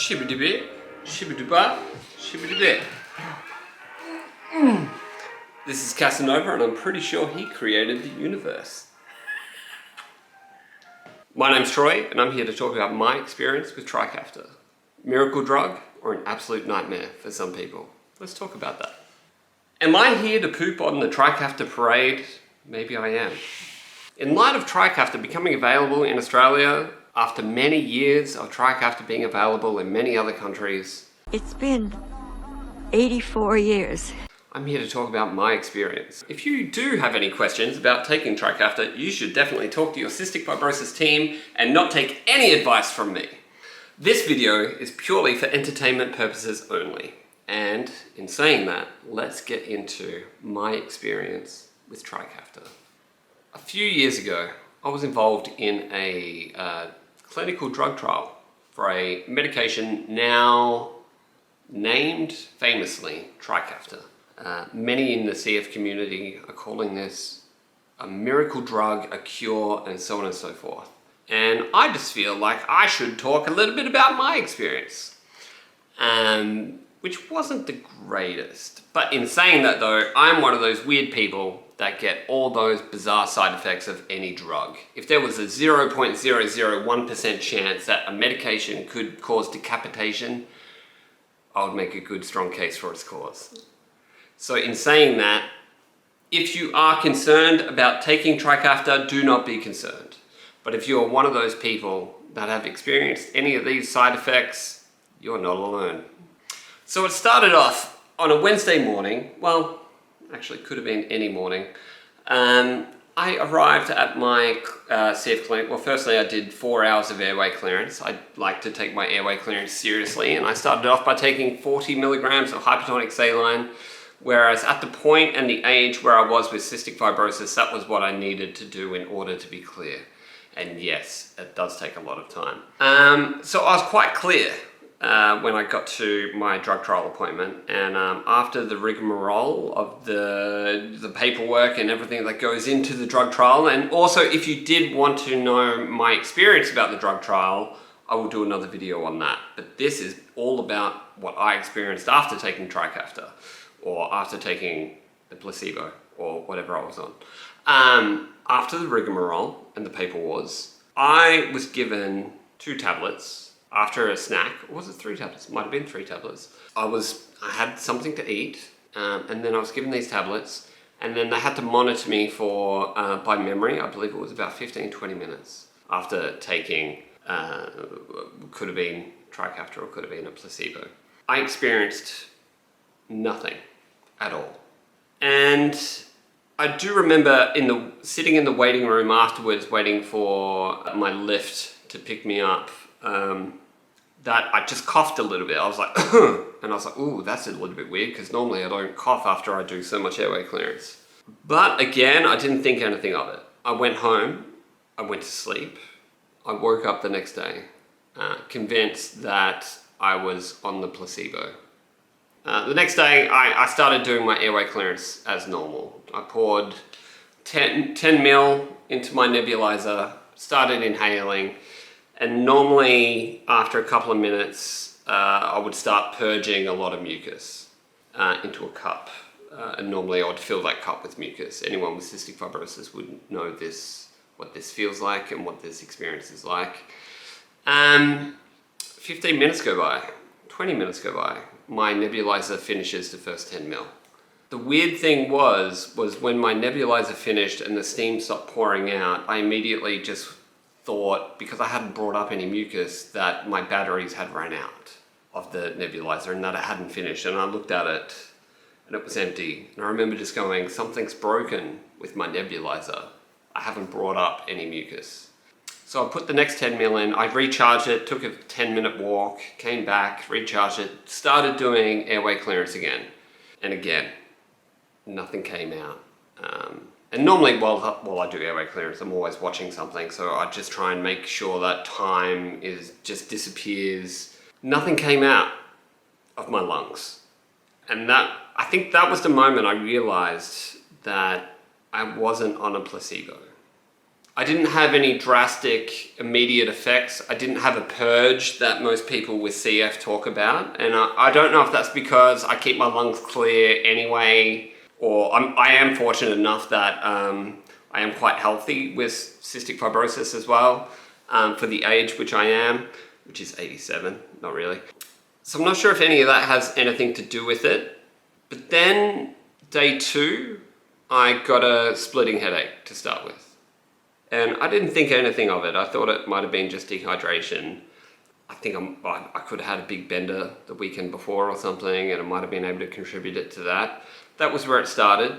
Shibbidi-bit, shibbidi-bop, shibbidi-bit. This is Casanova, and I'm pretty sure he created the universe. My name's Troy, and I'm here to talk about my experience with Trikafta. Miracle drug, or an absolute nightmare for some people? Let's talk about that. Am I here to poop on the Trikafta parade? Maybe I am. In light of Trikafta becoming available in Australia, after many years of Trikafta being available in many other countries, it's been 84 years. I'm here to talk about my experience. If you do have any questions about taking Trikafta, you should definitely talk to your cystic fibrosis team and not take any advice from me. This video is purely for entertainment purposes only. And in saying that, let's get into my experience with Trikafta. A few years ago, I was involved in a clinical drug trial for a medication now named famously Trikafta. Many in the CF community are calling this a miracle drug, a cure, and so on and so forth. And I just feel like I should talk a little bit about my experience, which wasn't the greatest. But in saying that though, I'm one of those weird people that get all those bizarre side effects of any drug. If there was a 0.001% chance that a medication could cause decapitation, I would make a good strong case for its cause. So in saying that, if you are concerned about taking Trikafta, do not be concerned. But if you're one of those people that have experienced any of these side effects, you're not alone. So it started off on a Wednesday morning. Well, actually could have been any morning. I arrived at my CF clinic. Well, firstly I did 4 hours of airway clearance. I like to take my airway clearance seriously, and I started off by taking 40 milligrams of hypertonic saline, whereas at the point and the age where I was with cystic fibrosis, that was what I needed to do in order to be clear. And yes, it does take a lot of time. So I was quite clear when I got to my drug trial appointment, and after the rigmarole of the paperwork and everything that goes into the drug trial, and also if you did want to know my experience about the drug trial, I will do another video on that. But this is all about what I experienced after taking Trikafta, or after taking the placebo, or whatever I was on. After the rigmarole and the paper wars, I was given 2 tablets after a snack. Or was it 3 tablets? Might have been 3 tablets. I had something to eat, and then I was given these tablets, and then they had to monitor me for, by memory, I believe it was about 15-20 minutes after taking, could have been Trikafta or could have been a placebo. I experienced nothing at all. And I do remember sitting in the waiting room afterwards, waiting for my lift to pick me up, that I just coughed a little bit. I was like, and I was like, ooh, that's a little bit weird, because normally I don't cough after I do so much airway clearance. But again, I didn't think anything of it. I went home, I went to sleep, I woke up the next day, convinced that I was on the placebo. The next day, I started doing my airway clearance as normal. I poured 10 mil into my nebulizer, started inhaling, and normally after a couple of minutes, I would start purging a lot of mucus into a cup. And normally I would fill that cup with mucus. Anyone with cystic fibrosis would know what this feels like and what this experience is like. 15 minutes go by, 20 minutes go by. My nebulizer finishes the first 10 mil. The weird thing was when my nebulizer finished and the steam stopped pouring out, I immediately just thought, because I hadn't brought up any mucus, that my batteries had run out of the nebulizer and that it hadn't finished. And I looked at it and it was empty. And I remember just going, something's broken with my nebulizer. I haven't brought up any mucus. So I put the next 10 mil in, I recharged it, took a 10-minute walk, came back, recharged it, started doing airway clearance again. And again, nothing came out. And normally while I do airway clearance, I'm always watching something, so I just try and make sure that time just disappears. Nothing came out of my lungs. And I think that was the moment I realized that I wasn't on a placebo. I didn't have any drastic immediate effects. I didn't have a purge that most people with CF talk about. And I don't know if that's because I keep my lungs clear anyway, or I am fortunate enough that I am quite healthy with cystic fibrosis as well, for the age which I am, which is 87, not really. So I'm not sure if any of that has anything to do with it. But then day 2, I got a splitting headache to start with. And I didn't think anything of it. I thought it might have been just dehydration. I think I could have had a big bender the weekend before or something, and I might have been able to contribute it to that. That was where it started.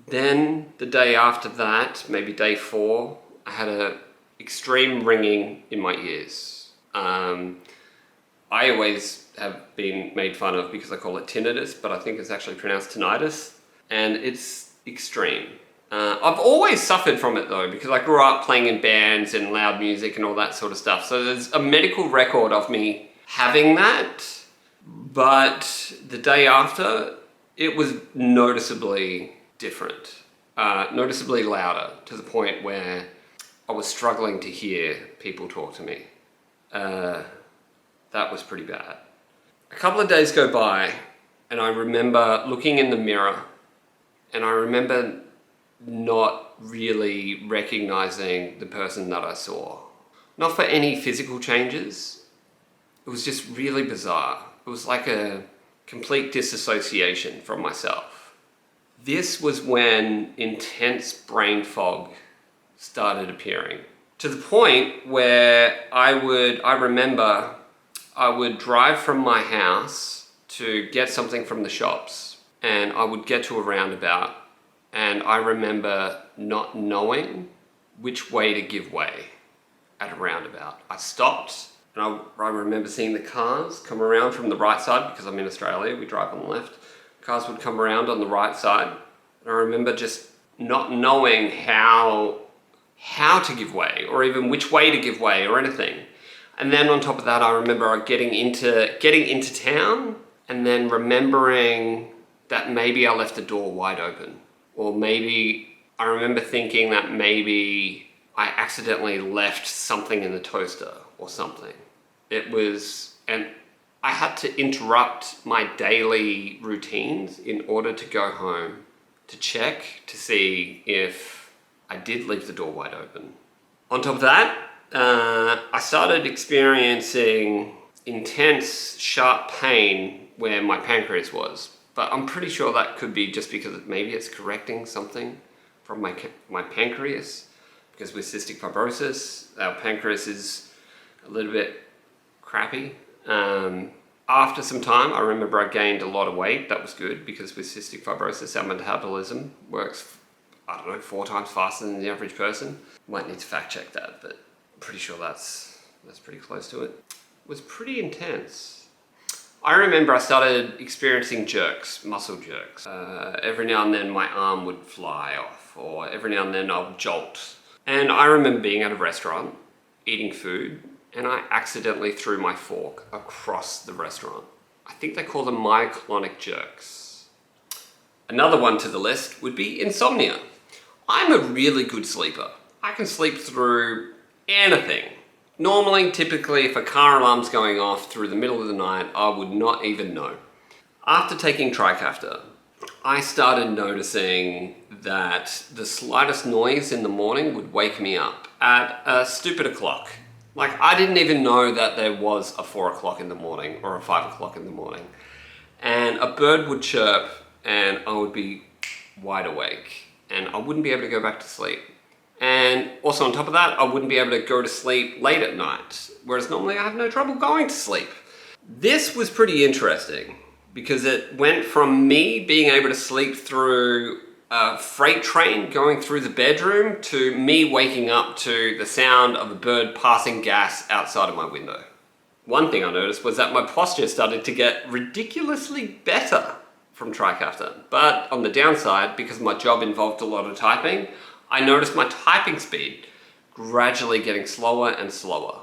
Then the day after that, maybe day 4, I had a extreme ringing in my ears. I always have been made fun of because I call it tinnitus, but I think it's actually pronounced tinnitus, and it's extreme. I've always suffered from it though, because I grew up playing in bands and loud music and all that sort of stuff. So there's a medical record of me having that, but the day after, it was noticeably different, noticeably louder, to the point where I was struggling to hear people talk to me. That was pretty bad. A couple of days go by, and I remember looking in the mirror, and I remember not really recognizing the person that I saw. Not for any physical changes. It was just really bizarre. It was like a complete disassociation from myself. This was when intense brain fog started appearing, to the point where I remember I would drive from my house to get something from the shops, and I would get to a roundabout, and I remember not knowing which way to give way at a roundabout. I stopped, and I remember seeing the cars come around from the right side, because I'm in Australia, we drive on the left. Cars would come around on the right side, and I remember just not knowing how to give way, or even which way to give way, or anything. And then on top of that, I remember getting into town, and then remembering that maybe I left the door wide open. Or maybe, I remember thinking that maybe I accidentally left something in the toaster or something. And I had to interrupt my daily routines in order to go home to check to see if I did leave the door wide open. On top of that, I started experiencing intense, sharp pain where my pancreas was. But I'm pretty sure that could be just because maybe it's correcting something from my pancreas. Because with cystic fibrosis, our pancreas is a little bit crappy. After some time, I remember I gained a lot of weight. That was good, because with cystic fibrosis, our metabolism works, 4 times faster than the average person. Might need to fact check that, but I'm pretty sure that's pretty close to it. It was pretty intense. I remember I started experiencing jerks, muscle jerks. Every now and then my arm would fly off, or every now and then I would jolt. And I remember being at a restaurant, eating food, and I accidentally threw my fork across the restaurant. I think they call them myoclonic jerks. Another one to the list would be insomnia. I'm a really good sleeper. I can sleep through anything. Normally, typically, if a car alarm's going off through the middle of the night, I would not even know. After taking Trikafta, I started noticing that the slightest noise in the morning would wake me up at a stupid o'clock. Like, I didn't even know that there was a 4 o'clock in the morning or a 5 o'clock in the morning. And a bird would chirp and I would be wide awake and I wouldn't be able to go back to sleep. And also on top of that, I wouldn't be able to go to sleep late at night, whereas normally I have no trouble going to sleep. This was pretty interesting because it went from me being able to sleep through a freight train going through the bedroom to me waking up to the sound of a bird passing gas outside of my window. One thing I noticed was that my posture started to get ridiculously better from Trikafta. But on the downside, because my job involved a lot of typing, I noticed my typing speed gradually getting slower and slower.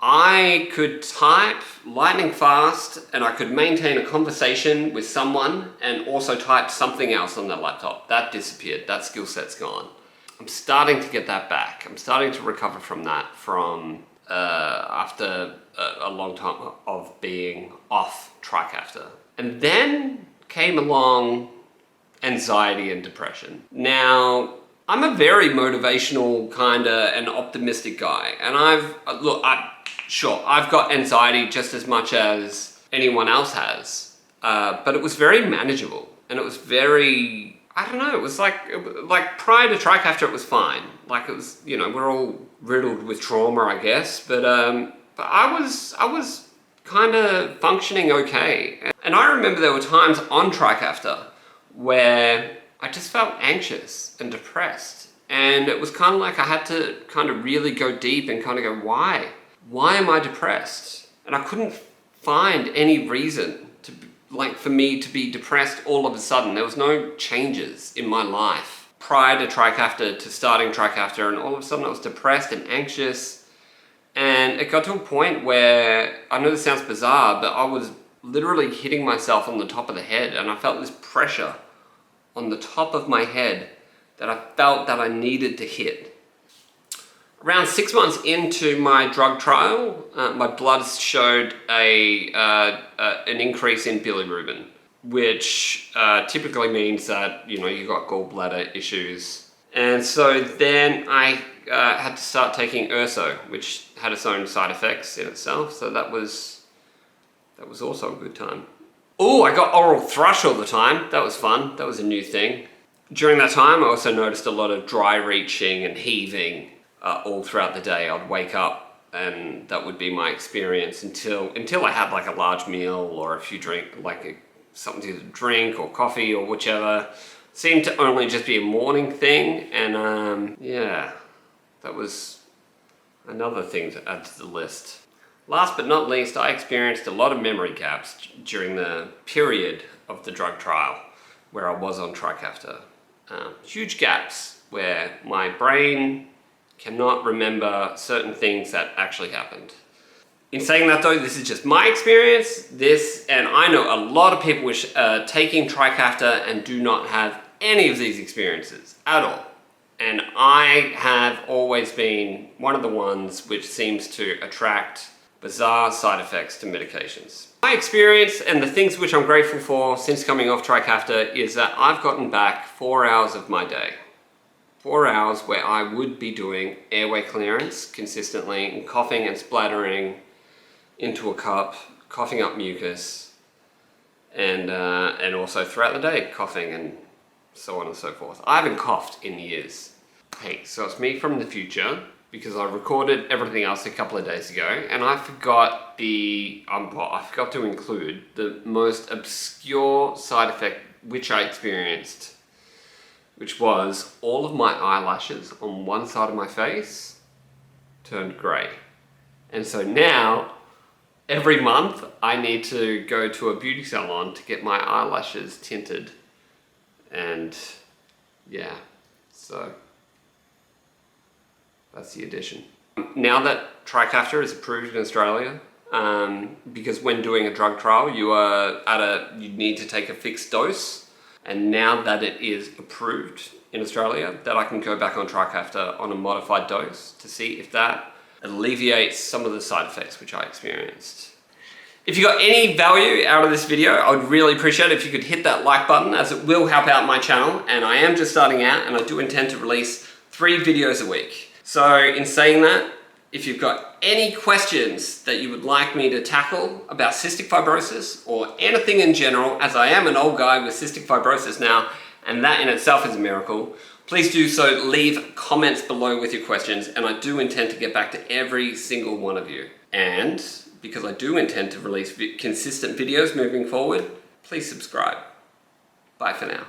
I could type lightning fast and I could maintain a conversation with someone and also type something else on the laptop. That disappeared, that skill set's gone. I'm starting to get that back. I'm starting to recover from that after a long time of being off Trikafta. And then came along anxiety and depression. Now, I'm a very motivational and optimistic guy. And I've got anxiety just as much as anyone else has. But it was very manageable. And it was very, I don't know, it was like prior to Trikafta it was fine. Like it was, we're all riddled with trauma, I guess. But I was kind of functioning okay. And I remember there were times on Trikafta where I just felt anxious and depressed. And it was kind of like I had to kind of really go deep and kind of go, why? Why am I depressed? And I couldn't find any reason for me to be depressed all of a sudden. There was no changes in my life prior to Trikafta to starting Trikafta, and all of a sudden I was depressed and anxious. And it got to a point where, I know this sounds bizarre, but I was literally hitting myself on the top of the head, and I felt this pressure on the top of my head that I felt that I needed to hit. Around 6 months into my drug trial, my blood showed an increase in bilirubin, which typically means that you got gallbladder issues. And so then I had to start taking urso, which had its own side effects in itself. So that was also a good time. Oh, I got oral thrush all the time. That was fun. That was a new thing. During that time, I also noticed a lot of dry reaching and heaving all throughout the day. I'd wake up and that would be my experience until I had like a large meal or a few something to drink or coffee or whichever. It seemed to only just be a morning thing, and yeah, that was another thing to add to the list. Last but not least, I experienced a lot of memory gaps during the period of the drug trial where I was on Trikafta. Huge gaps where my brain cannot remember certain things that actually happened. In saying that though, this is just my experience. And I know a lot of people which are taking Trikafta and do not have any of these experiences at all. And I have always been one of the ones which seems to attract bizarre side effects to medications. My experience and the things which I'm grateful for since coming off Trikafta is that I've gotten back 4 hours of my day. 4 hours where I would be doing airway clearance consistently and coughing and splattering into a cup, coughing up mucus, and also throughout the day coughing and so on and so forth. I haven't coughed in years. Hey, so it's me from the future, because I recorded everything else a couple of days ago, and I forgot to include the most obscure side effect which I experienced, which was all of my eyelashes on one side of my face turned grey. And so now, every month, I need to go to a beauty salon to get my eyelashes tinted. And yeah, so that's the addition. Now that Trikafta is approved in Australia, because when doing a drug trial, you need to take a fixed dose. And now that it is approved in Australia, that I can go back on Trikafta on a modified dose to see if that alleviates some of the side effects which I experienced. If you got any value out of this video, I would really appreciate it if you could hit that like button, as it will help out my channel. And I am just starting out, and I do intend to release 3 videos a week. So in saying that, if you've got any questions that you would like me to tackle about cystic fibrosis or anything in general, as I am an old guy with cystic fibrosis now, and that in itself is a miracle, please do so. Leave comments below with your questions, and I do intend to get back to every single one of you. And because I do intend to release consistent videos moving forward, please subscribe. Bye for now.